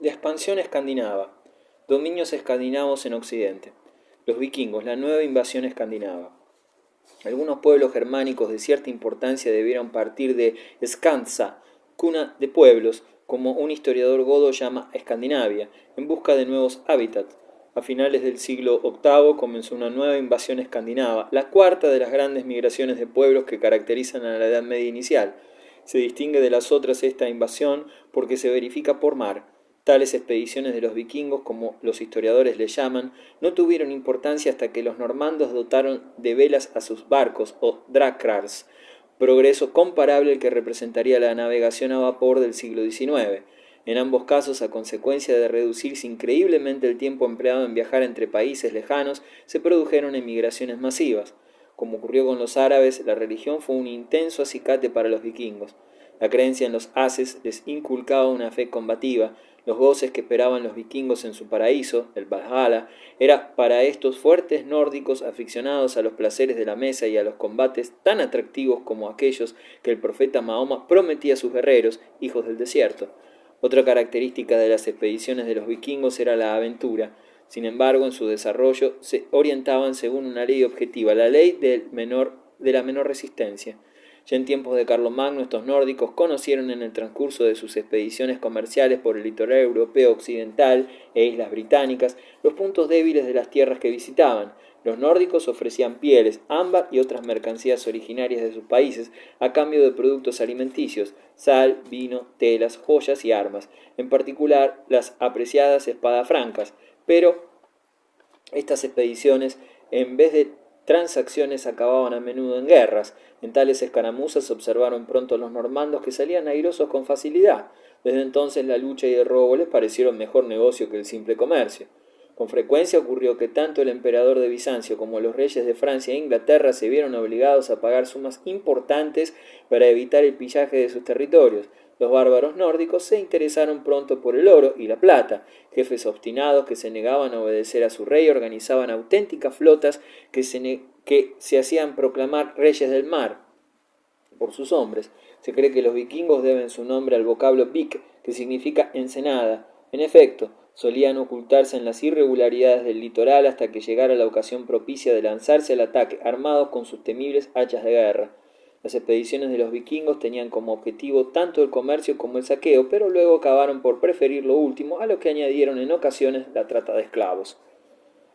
La expansión escandinava. Dominios escandinavos en Occidente. Los vikingos, la nueva invasión escandinava. Algunos pueblos germánicos de cierta importancia debieron partir de Skansa, cuna de pueblos, como un historiador godo llama Escandinavia, en busca de nuevos hábitats. A finales del siglo VIII comenzó una nueva invasión escandinava, la cuarta de las grandes migraciones de pueblos que caracterizan a la Edad Media inicial. Se distingue de las otras esta invasión porque se verifica por mar. Tales expediciones de los vikingos, como los historiadores le llaman, no tuvieron importancia hasta que los normandos dotaron de velas a sus barcos, o drakars, progreso comparable al que representaría la navegación a vapor del siglo XIX. En ambos casos, a consecuencia de reducirse increíblemente el tiempo empleado en viajar entre países lejanos, se produjeron emigraciones masivas. Como ocurrió con los árabes, la religión fue un intenso acicate para los vikingos. La creencia en los haces les inculcaba una fe combativa. Los goces que esperaban los vikingos en su paraíso, el Valhalla, era para estos fuertes nórdicos aficionados a los placeres de la mesa y a los combates tan atractivos como aquellos que el profeta Mahoma prometía a sus guerreros, hijos del desierto. Otra característica de las expediciones de los vikingos era la aventura. Sin embargo, en su desarrollo se orientaban según una ley objetiva, la ley de la menor resistencia. Ya en tiempos de Carlomagno, estos nórdicos conocieron en el transcurso de sus expediciones comerciales por el litoral europeo occidental e islas británicas los puntos débiles de las tierras que visitaban. Los nórdicos ofrecían pieles, ámbar y otras mercancías originarias de sus países a cambio de productos alimenticios, sal, vino, telas, joyas y armas, en particular las apreciadas espadas francas. Pero estas expediciones, en vez de transacciones, acababan a menudo en guerras. En tales escaramuzas observaron pronto los normandos que salían airosos con facilidad. Desde entonces la lucha y el robo les parecieron mejor negocio que el simple comercio. Con frecuencia ocurrió que tanto el emperador de Bizancio como los reyes de Francia e Inglaterra se vieron obligados a pagar sumas importantes para evitar el pillaje de sus territorios. Los bárbaros nórdicos se interesaron pronto por el oro y la plata. Jefes obstinados que se negaban a obedecer a su rey organizaban auténticas flotas que se hacían proclamar reyes del mar por sus hombres. Se cree que los vikingos deben su nombre al vocablo vik, que significa ensenada. En efecto, solían ocultarse en las irregularidades del litoral hasta que llegara la ocasión propicia de lanzarse al ataque, armados con sus temibles hachas de guerra. Las expediciones de los vikingos tenían como objetivo tanto el comercio como el saqueo, pero luego acabaron por preferir lo último, a lo que añadieron en ocasiones la trata de esclavos.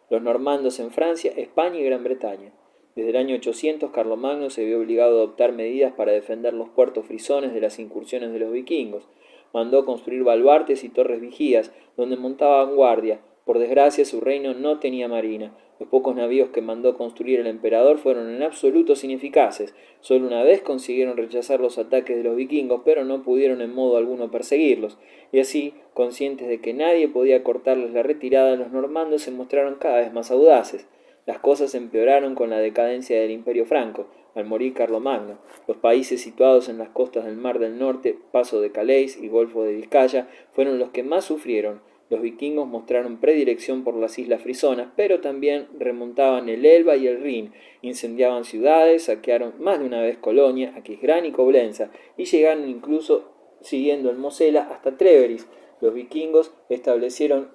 Los normandos en Francia, España y Gran Bretaña. Desde el año 800, Carlomagno se vio obligado a adoptar medidas para defender los puertos frisones de las incursiones de los vikingos. Mandó construir baluartes y torres vigías, donde montaban guardia. Por desgracia, su reino no tenía marina. Los pocos navíos que mandó construir el emperador fueron en absoluto ineficaces. Solo una vez consiguieron rechazar los ataques de los vikingos, pero no pudieron en modo alguno perseguirlos. Y así, conscientes de que nadie podía cortarles la retirada, los normandos se mostraron cada vez más audaces. Las cosas empeoraron con la decadencia del Imperio franco. Al morir Carlomagno, los países situados en las costas del Mar del Norte, Paso de Calais y Golfo de Vizcaya, fueron los que más sufrieron. Los vikingos mostraron predilección por las islas frisonas, pero también remontaban el Elba y el Rin, incendiaban ciudades, saquearon más de una vez Colonia, Aquisgrán y Coblenza, y llegaron incluso, siguiendo el Mosela, hasta Treveris. Los vikingos establecieron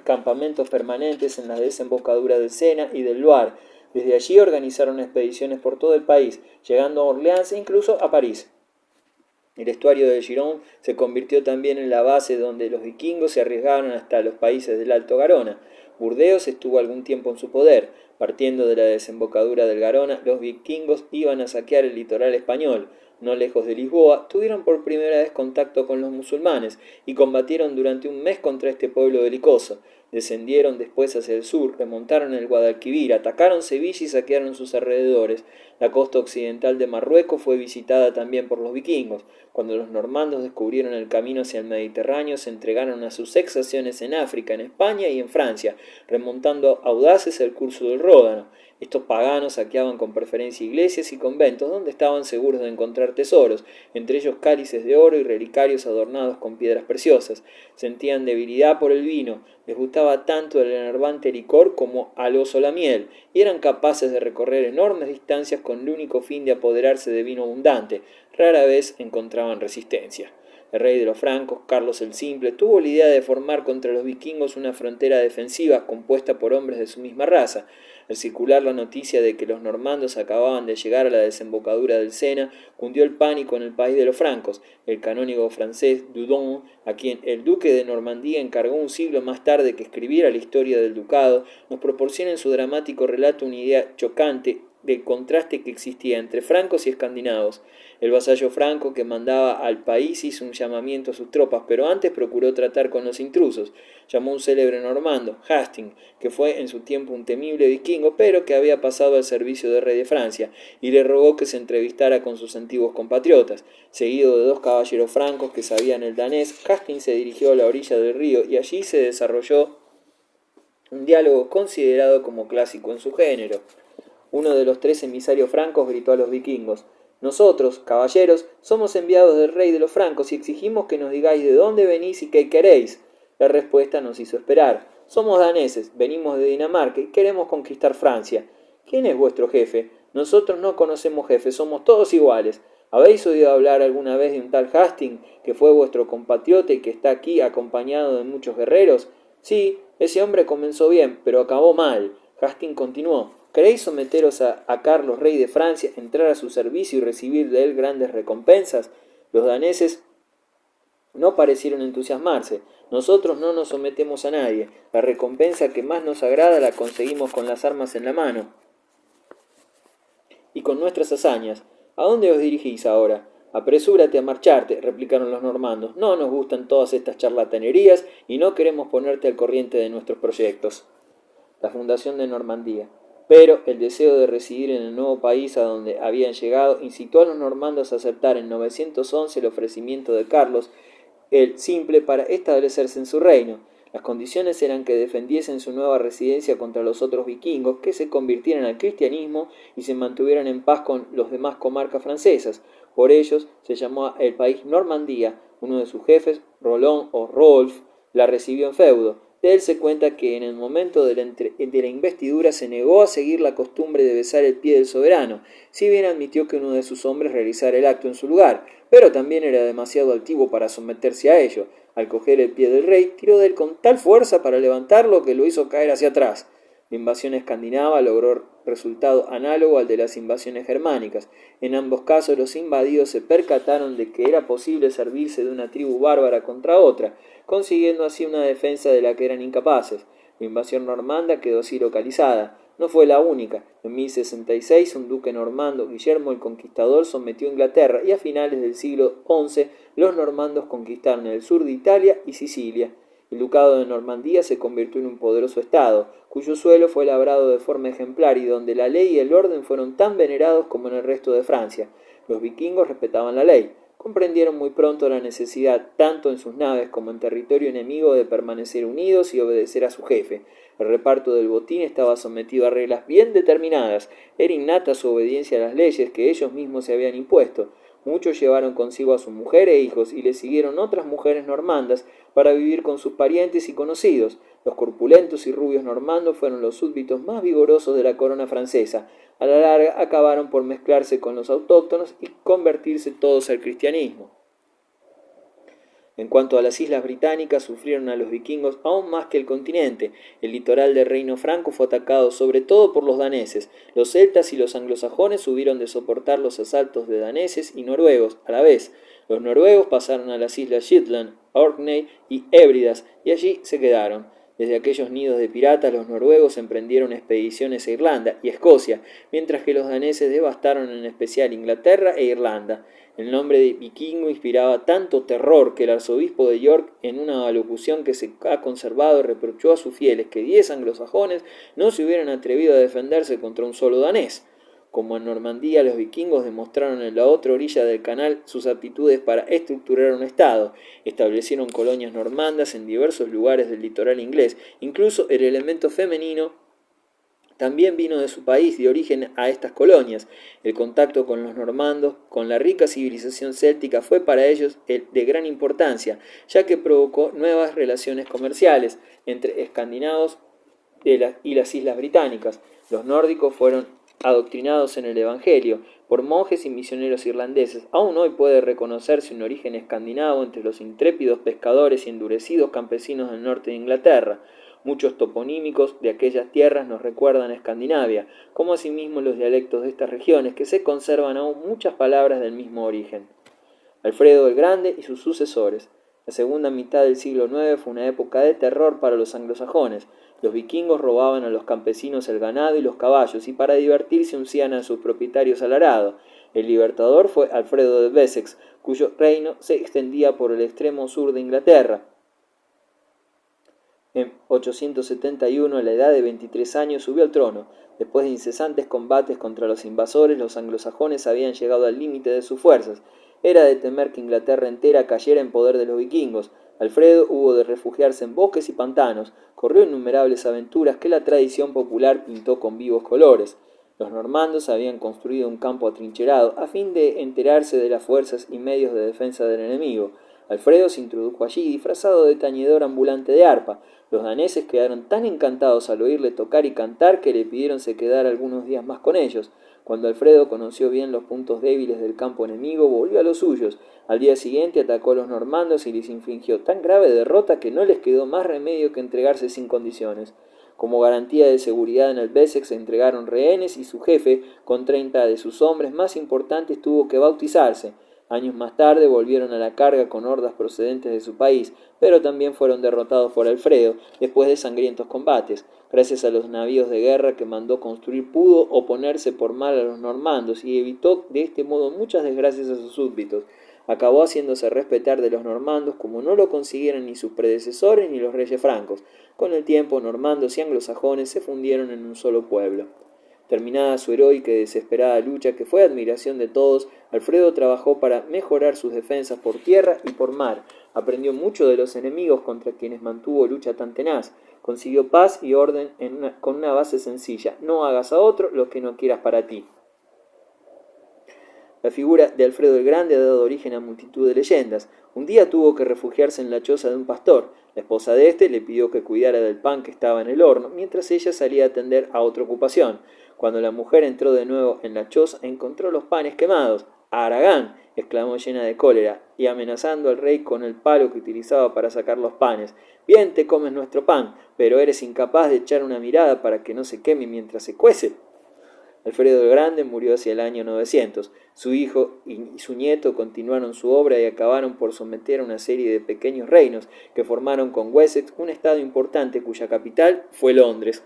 campamentos permanentes en la desembocadura del Sena y del Loire. Desde allí organizaron expediciones por todo el país, llegando a Orleans e incluso a París. El estuario del Gironde se convirtió también en la base donde los vikingos se arriesgaron hasta los países del Alto Garona. Burdeos estuvo algún tiempo en su poder. Partiendo de la desembocadura del Garona, los vikingos iban a saquear el litoral español. No lejos de Lisboa, tuvieron por primera vez contacto con los musulmanes y combatieron durante un mes contra este pueblo belicoso. Descendieron después hacia el sur, remontaron el Guadalquivir, atacaron Sevilla y saquearon sus alrededores. La costa occidental de Marruecos fue visitada también por los vikingos. Cuando los normandos descubrieron el camino hacia el Mediterráneo, se entregaron a sus exacciones en África, en España y en Francia, remontando audaces el curso del Ródano. Estos paganos saqueaban con preferencia iglesias y conventos, donde estaban seguros de encontrar tesoros, entre ellos cálices de oro y relicarios adornados con piedras preciosas. Sentían debilidad por el vino, les gustaba tanto el enervante licor como al oso la miel, y eran capaces de recorrer enormes distancias con el único fin de apoderarse de vino abundante. Rara vez encontraban resistencia. El rey de los francos, Carlos el Simple, tuvo la idea de formar contra los vikingos una frontera defensiva compuesta por hombres de su misma raza. Al circular la noticia de que los normandos acababan de llegar a la desembocadura del Sena, cundió el pánico en el país de los francos. El canónigo francés Dudon, a quien el duque de Normandía encargó un siglo más tarde que escribiera la historia del ducado, nos proporciona en su dramático relato una idea chocante del contraste que existía entre francos y escandinavos. El vasallo franco que mandaba al país hizo un llamamiento a sus tropas, pero antes procuró tratar con los intrusos. Llamó a un célebre normando, Hastings, que fue en su tiempo un temible vikingo, pero que había pasado al servicio del rey de Francia, y le rogó que se entrevistara con sus antiguos compatriotas. Seguido de 2 caballeros francos que sabían el danés, Hastings se dirigió a la orilla del río y allí se desarrolló un diálogo considerado como clásico en su género. Uno de los 3 emisarios francos gritó a los vikingos: «Nosotros, caballeros, somos enviados del rey de los francos y exigimos que nos digáis de dónde venís y qué queréis». La respuesta nos hizo esperar. «Somos daneses, venimos de Dinamarca y queremos conquistar Francia». «¿Quién es vuestro jefe?» «Nosotros no conocemos jefe, somos todos iguales». «¿Habéis oído hablar alguna vez de un tal Hastings, que fue vuestro compatriota y que está aquí acompañado de muchos guerreros?» «Sí, ese hombre comenzó bien, pero acabó mal». Hastings continuó: «¿Queréis someteros a Carlos, rey de Francia, entrar a su servicio y recibir de él grandes recompensas?» Los daneses no parecieron entusiasmarse. «Nosotros no nos sometemos a nadie. La recompensa que más nos agrada la conseguimos con las armas en la mano y con nuestras hazañas. ¿A dónde os dirigís ahora?» «Apresúrate a marcharte», replicaron los normandos. «No nos gustan todas estas charlatanerías y no queremos ponerte al corriente de nuestros proyectos». La fundación de Normandía. Pero el deseo de residir en el nuevo país a donde habían llegado incitó a los normandos a aceptar en 911 el ofrecimiento de Carlos el Simple para establecerse en su reino. Las condiciones eran que defendiesen su nueva residencia contra los otros vikingos, que se convirtieran al cristianismo y se mantuvieran en paz con las demás comarcas francesas. Por ellos se llamó el país Normandía. Uno de sus jefes, Roland o Rolf, la recibió en feudo. De él se cuenta que en el momento de la investidura se negó a seguir la costumbre de besar el pie del soberano, si bien admitió que uno de sus hombres realizara el acto en su lugar, pero también era demasiado altivo para someterse a ello. Al coger el pie del rey, tiró de él con tal fuerza para levantarlo que lo hizo caer hacia atrás. La invasión escandinava logró resultado análogo al de las invasiones germánicas. En ambos casos los invadidos se percataron de que era posible servirse de una tribu bárbara contra otra, consiguiendo así una defensa de la que eran incapaces. La invasión normanda quedó así localizada. No fue la única. En 1066 un duque normando, Guillermo el Conquistador, sometió a Inglaterra y a finales del siglo XI los normandos conquistaron el sur de Italia y Sicilia. El ducado de Normandía se convirtió en un poderoso estado, cuyo suelo fue labrado de forma ejemplar y donde la ley y el orden fueron tan venerados como en el resto de Francia. Los vikingos respetaban la ley. Comprendieron muy pronto la necesidad, tanto en sus naves como en territorio enemigo, de permanecer unidos y obedecer a su jefe. El reparto del botín estaba sometido a reglas bien determinadas. Era innata su obediencia a las leyes que ellos mismos se habían impuesto. Muchos llevaron consigo a su mujer e hijos y le siguieron otras mujeres normandas para vivir con sus parientes y conocidos. Los corpulentos y rubios normandos fueron los súbditos más vigorosos de la corona francesa. A la larga acabaron por mezclarse con los autóctonos y convertirse todos al cristianismo. En cuanto a las islas británicas, sufrieron a los vikingos aún más que el continente. El litoral del reino franco fue atacado sobre todo por los daneses. Los celtas y los anglosajones hubieron de soportar los asaltos de daneses y noruegos a la vez. Los noruegos pasaron a las islas Shetland, Orkney y Hébridas, y allí se quedaron. Desde aquellos nidos de piratas, los noruegos emprendieron expediciones a Irlanda y Escocia, mientras que los daneses devastaron en especial Inglaterra e Irlanda. El nombre de vikingo inspiraba tanto terror que el arzobispo de York, en una alocución que se ha conservado, reprochó a sus fieles que 10 anglosajones no se hubieran atrevido a defenderse contra un solo danés. Como en Normandía, los vikingos demostraron en la otra orilla del canal sus aptitudes para estructurar un estado. Establecieron colonias normandas en diversos lugares del litoral inglés. Incluso el elemento femenino también vino de su país de origen a estas colonias. El contacto con los normandos, con la rica civilización céltica, fue para ellos de gran importancia, ya que provocó nuevas relaciones comerciales entre escandinavos y las islas británicas. Los nórdicos fueron adoctrinados en el Evangelio por monjes y misioneros irlandeses, aún hoy puede reconocerse un origen escandinavo entre los intrépidos pescadores y endurecidos campesinos del norte de Inglaterra. Muchos toponímicos de aquellas tierras nos recuerdan a Escandinavia, como asimismo los dialectos de estas regiones, que se conservan aún muchas palabras del mismo origen. Alfredo el Grande y sus sucesores. La segunda mitad del siglo IX fue una época de terror para los anglosajones. Los vikingos robaban a los campesinos el ganado y los caballos, y para divertirse uncían a sus propietarios al arado. El libertador fue Alfredo de Wessex, cuyo reino se extendía por el extremo sur de Inglaterra. En 871, a la edad de 23 años, subió al trono. Después de incesantes combates contra los invasores, los anglosajones habían llegado al límite de sus fuerzas. Era de temer que Inglaterra entera cayera en poder de los vikingos. Alfredo hubo de refugiarse en bosques y pantanos, corrió innumerables aventuras que la tradición popular pintó con vivos colores. Los normandos habían construido un campo atrincherado a fin de enterarse de las fuerzas y medios de defensa del enemigo. Alfredo se introdujo allí disfrazado de tañedor ambulante de arpa. Los daneses quedaron tan encantados al oírle tocar y cantar que le pidieron se quedara algunos días más con ellos. Cuando Alfredo conoció bien los puntos débiles del campo enemigo, volvió a los suyos. Al día siguiente atacó a los normandos y les infligió tan grave derrota que no les quedó más remedio que entregarse sin condiciones. Como garantía de seguridad en el Wessex se entregaron rehenes y su jefe, con 30 de sus hombres más importantes, tuvo que bautizarse. Años más tarde volvieron a la carga con hordas procedentes de su país, pero también fueron derrotados por Alfredo después de sangrientos combates. Gracias a los navíos de guerra que mandó construir, pudo oponerse por mal a los normandos y evitó de este modo muchas desgracias a sus súbditos. Acabó haciéndose respetar de los normandos como no lo consiguieron ni sus predecesores ni los reyes francos. Con el tiempo, normandos y anglosajones se fundieron en un solo pueblo. Terminada su heroica y desesperada lucha, que fue admiración de todos, Alfredo trabajó para mejorar sus defensas por tierra y por mar. Aprendió mucho de los enemigos contra quienes mantuvo lucha tan tenaz. Consiguió paz y orden con una base sencilla: no hagas a otro lo que no quieras para ti. La figura de Alfredo el Grande ha dado origen a multitud de leyendas. Un día tuvo que refugiarse en la choza de un pastor. La esposa de este le pidió que cuidara del pan que estaba en el horno, mientras ella salía a atender a otra ocupación. Cuando la mujer entró de nuevo en la choza, encontró los panes quemados. ¡Aragán!, exclamó llena de cólera, y amenazando al rey con el palo que utilizaba para sacar los panes. Bien te comes nuestro pan, pero eres incapaz de echar una mirada para que no se queme mientras se cuece. Alfredo el Grande murió hacia el año 900. Su hijo y su nieto continuaron su obra y acabaron por someter a una serie de pequeños reinos que formaron con Wessex un estado importante cuya capital fue Londres.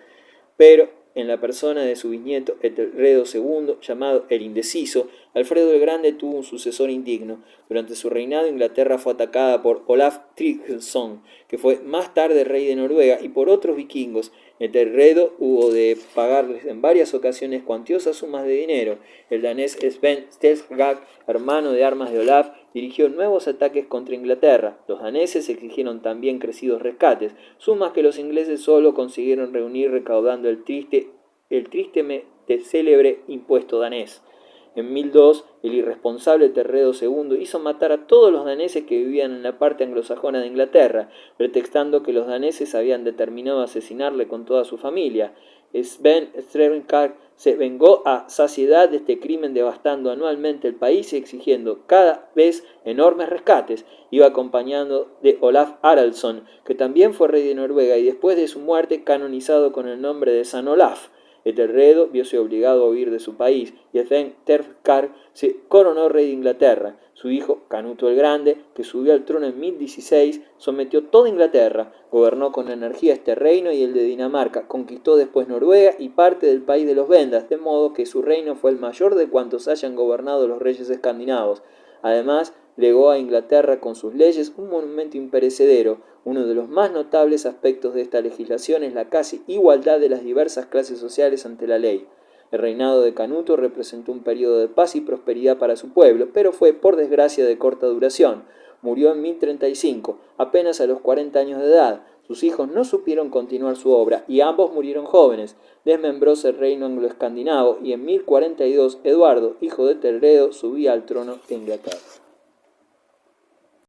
Pero en la persona de su bisnieto Ethelredo II, llamado el Indeciso, Alfredo el Grande tuvo un sucesor indigno. Durante su reinado, Inglaterra fue atacada por Olaf Tryggvason, que fue más tarde rey de Noruega, y por otros vikingos. Ethelredo hubo de pagarles en varias ocasiones cuantiosas sumas de dinero. El danés Sven Stensgard, hermano de armas de Olaf, dirigió nuevos ataques contra Inglaterra. Los daneses exigieron también crecidos rescates, sumas que los ingleses solo consiguieron reunir recaudando el tristemente célebre impuesto danés. En 1002, el irresponsable Ethelredo II hizo matar a todos los daneses que vivían en la parte anglosajona de Inglaterra, pretextando que los daneses habían determinado asesinarle con toda su familia. Sven Stensgard se vengó a saciedad de este crimen, devastando anualmente el país y exigiendo cada vez enormes rescates. Iba acompañado de Olaf Haraldsson, que también fue rey de Noruega y después de su muerte canonizado con el nombre de San Olaf. Ethelredo viose obligado a huir de su país y Sven Stensgard se coronó rey de Inglaterra. Su hijo, Canuto el Grande, que subió al trono en 1016, sometió toda Inglaterra, gobernó con energía este reino y el de Dinamarca, conquistó después Noruega y parte del país de los Vendas, de modo que su reino fue el mayor de cuantos hayan gobernado los reyes escandinavos. Además, legó a Inglaterra con sus leyes un monumento imperecedero. Uno de los más notables aspectos de esta legislación es la casi igualdad de las diversas clases sociales ante la ley. El reinado de Canuto representó un periodo de paz y prosperidad para su pueblo, pero fue, por desgracia, de corta duración. Murió en 1035, apenas a los 40 años de edad. Sus hijos no supieron continuar su obra y ambos murieron jóvenes. Desmembróse el reino anglo-escandinavo y en 1042 Eduardo, hijo de Ethelredo, subía al trono de Inglaterra.